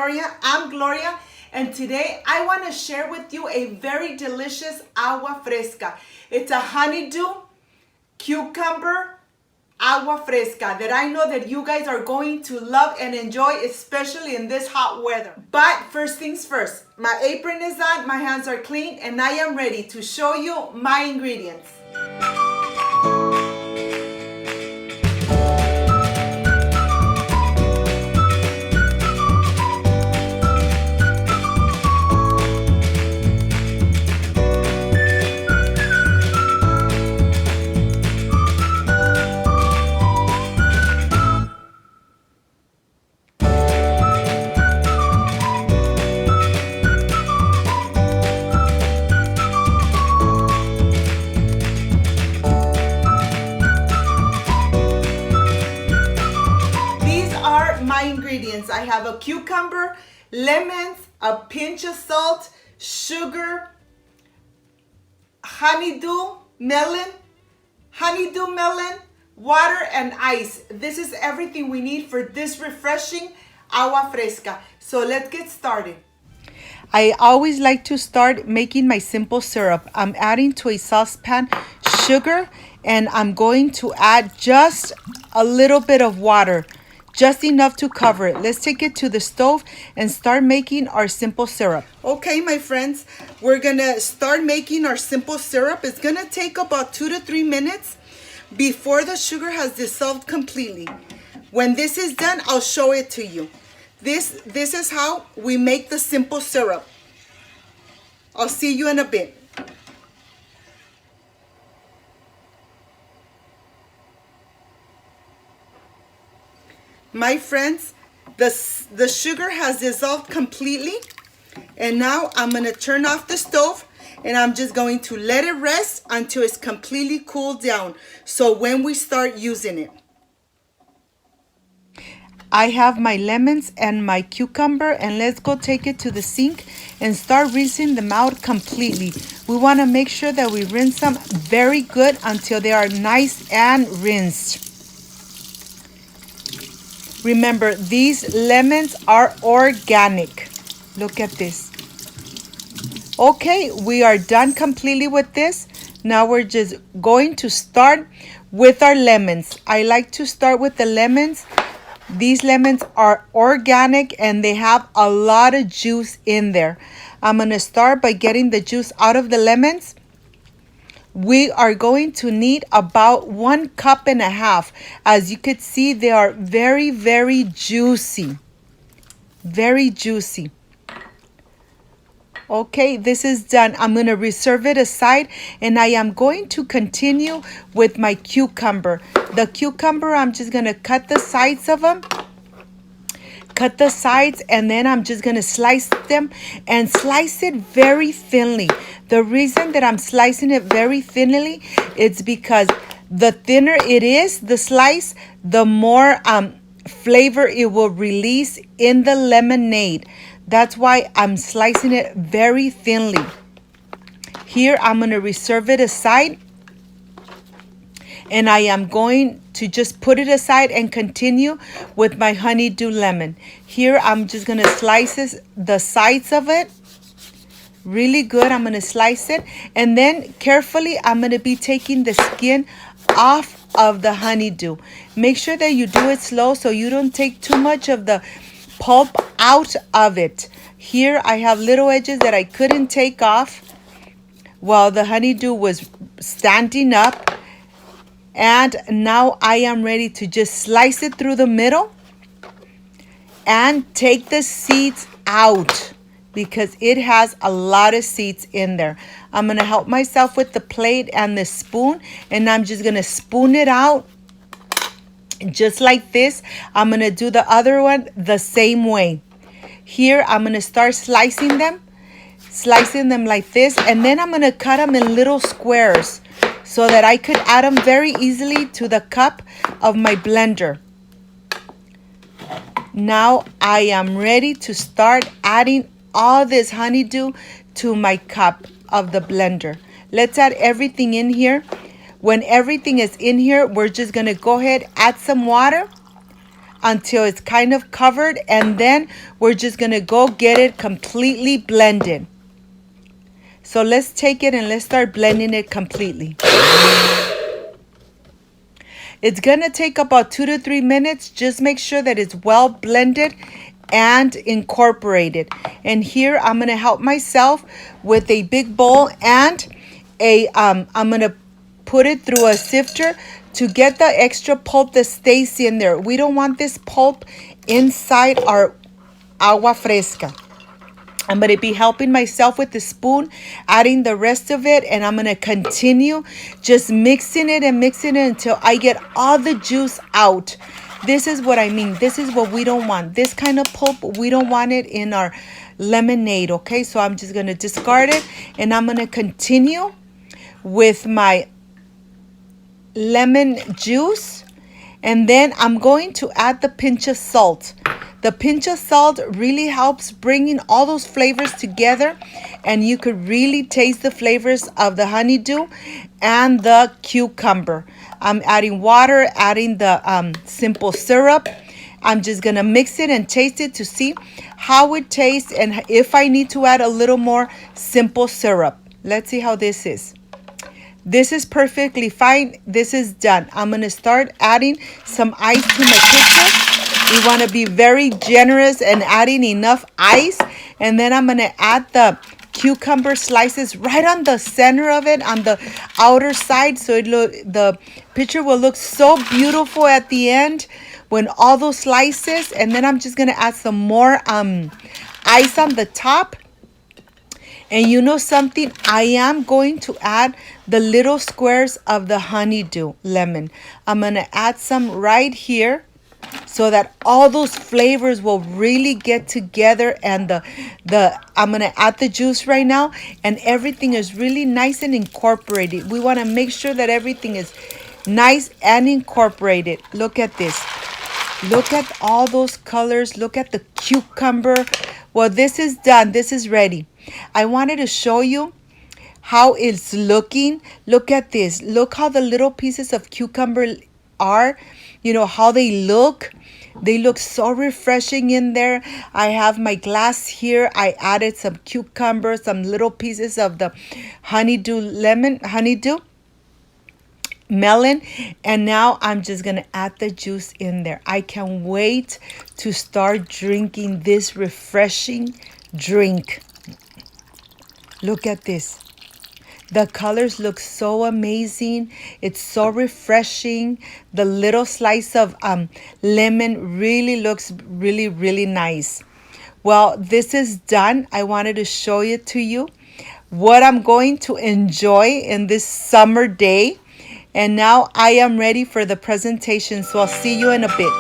Gloria. I'm Gloria, and today I want to share with you a very delicious agua fresca. It's a honeydew cucumber agua fresca that I know that you guys are going to love and enjoy, especially in this hot weather. But first things first, my apron is on, my hands are clean, and I am ready to show you my ingredients. My ingredients: I have a cucumber, lemons, a pinch of salt, sugar, honeydew melon, water, and ice. This is everything we need for this refreshing agua fresca. So let's get started. I always like to start making my simple syrup. I'm adding to a saucepan sugar, and I'm going to add just a little bit of water. Just enough to cover it. Let's take it to the stove and start making our simple syrup. Okay, my friends, we're gonna start making our simple syrup. It's gonna take about 2 to 3 minutes before the sugar has dissolved completely. When this is done, I'll show it to you. This is how we make the simple syrup. I'll see you in a bit. My friends, the sugar has dissolved completely, and now I'm going to turn off the stove, and I'm just going to let it rest until it's completely cooled down, so when we start using it. I have my lemons and my cucumber, and let's go take it to the sink and start rinsing them out completely. We want to make sure that we rinse them very good until they are nice and rinsed. Remember, these lemons are organic. Look at this. Okay, we are done completely with this. Now we're just going to start with our lemons. I like to start with the lemons. These lemons are organic and they have a lot of juice in there. I'm going to start by getting the juice out of the lemons. We are going to need about 1.5 cups. As you could see, they are very, very juicy. Very juicy. Okay, this is done. I'm going to reserve it aside, and I am going to continue with my cucumber. The cucumber, I'm just going to cut the sides of them. Cut the sides, and then I'm just going to slice them and slice it very thinly. The reason that I'm slicing it very thinly is because the thinner it is, the slice, the more flavor it will release in the lemonade. That's why I'm slicing it very thinly. Here, I'm going to reserve it aside. And I am going to just put it aside and continue with my honeydew lemon. Here, I'm just going to slice the sides of it. Really good. I'm going to slice it. And then carefully, I'm going to be taking the skin off of the honeydew. Make sure that you do it slow so you don't take too much of the pulp out of it. Here, I have little edges that I couldn't take off while the honeydew was standing up. And now I am ready to just slice it through the middle and take the seeds out because it has a lot of seeds in there. I'm going to help myself with the plate and the spoon, and I'm just going to spoon it out just like this. I'm going to do the other one the same way. Here, I'm going to start slicing them like this, and then I'm going to cut them in little squares, so that I could add them very easily to the cup of my blender. Now I am ready to start adding all this honeydew to my cup of the blender. Let's add everything in here. When everything is in here, we're just going to go ahead, add some water. until it's kind of covered, and then we're just gonna go get it completely blended. So let's take it and let's start blending it completely. It's gonna take about 2 to 3 minutes. Just make sure that it's well blended and incorporated. And here I'm gonna help myself with a big bowl and I'm gonna put it through a sifter to get the extra pulp that stays in there. We don't want this pulp inside our agua fresca. I'm going to be helping myself with the spoon, adding the rest of it, and I'm going to continue just mixing it and mixing it until I get all the juice out. This is what I mean. This is what we don't want. This kind of pulp, we don't want it in our lemonade, okay? So I'm just going to discard it, and I'm going to continue with my lemon juice, and then I'm going to add the pinch of salt. The pinch of salt really helps bringing all those flavors together, and you could really taste the flavors of the honeydew and the cucumber. I'm adding water, adding the simple syrup. I'm just gonna mix it and taste it to see how it tastes and if I need to add a little more simple syrup. Let's see how this is. This is perfectly fine. This is done. I'm going to start adding some ice to my pitcher. We want to be very generous and adding enough ice. And then I'm going to add the cucumber slices right on the center of it, on the outer side. So the pitcher will look so beautiful at the end when all those slices. And then I'm just going to add some more ice on the top. And you know something? I am going to add the little squares of the honeydew lemon. I'm going to add some right here so that all those flavors will really get together. And I'm going to add the juice right now, and everything is really nice and incorporated. We want to make sure that everything is nice and incorporated. Look at this. Look at all those colors. Look at the cucumber. Well, this is done. This is ready. I wanted to show you how it's looking. Look at this. Look how the little pieces of cucumber are. You know how they look. They look so refreshing in there. I have my glass here. I added some cucumber, some little pieces of the honeydew melon, and now I'm just gonna add the juice in there. I can't wait to start drinking this refreshing drink. Look at this. The colors look so amazing. It's so refreshing. The little slice of lemon really looks really nice. Well, this is done. I wanted to show it to you what I'm going to enjoy in this summer day. And now I am ready for the presentation, so I'll see you in a bit.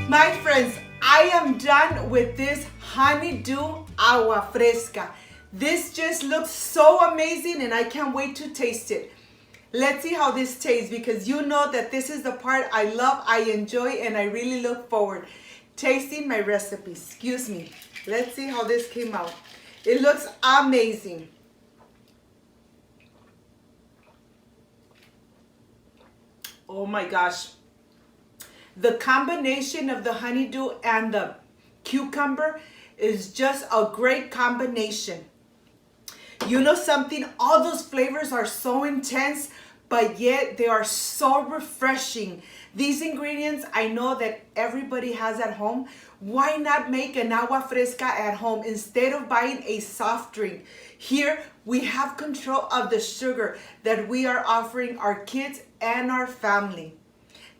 My friends, I am done with this honeydew agua fresca. This just looks so amazing, and I can't wait to taste it. Let's see how this tastes, because you know that this is the part I love, I enjoy, and I really look forward tasting my recipe. Excuse me. Let's see how this came out. It looks amazing. Oh my gosh. The combination of the honeydew and the cucumber is just a great combination. You know something? All those flavors are so intense, but yet they are so refreshing. These ingredients I know that everybody has at home. Why not make an agua fresca at home instead of buying a soft drink? Here we have control of the sugar that we are offering our kids and our family.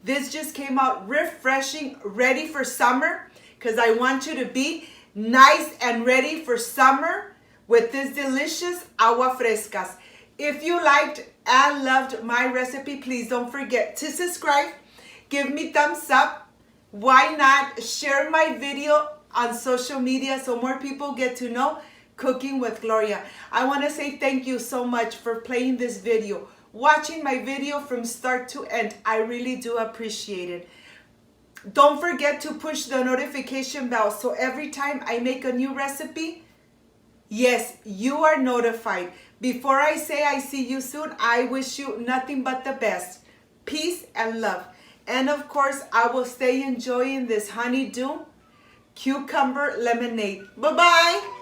This just came out refreshing, ready for summer, because I want you to be nice and ready for summer with this delicious agua frescas. If you liked and loved my recipe, please don't forget to subscribe, give me thumbs up. Why not share my video on social media so more people get to know Cooking with Gloria. I want to say thank you so much for playing this video, watching my video from start to end. I really do appreciate it. Don't forget to push the notification bell so every time I make a new recipe, yes, you are notified. Before I say I see you soon, I wish you nothing but the best. Peace and love. And of course, I will stay enjoying this honeydew cucumber lemonade. Bye-bye.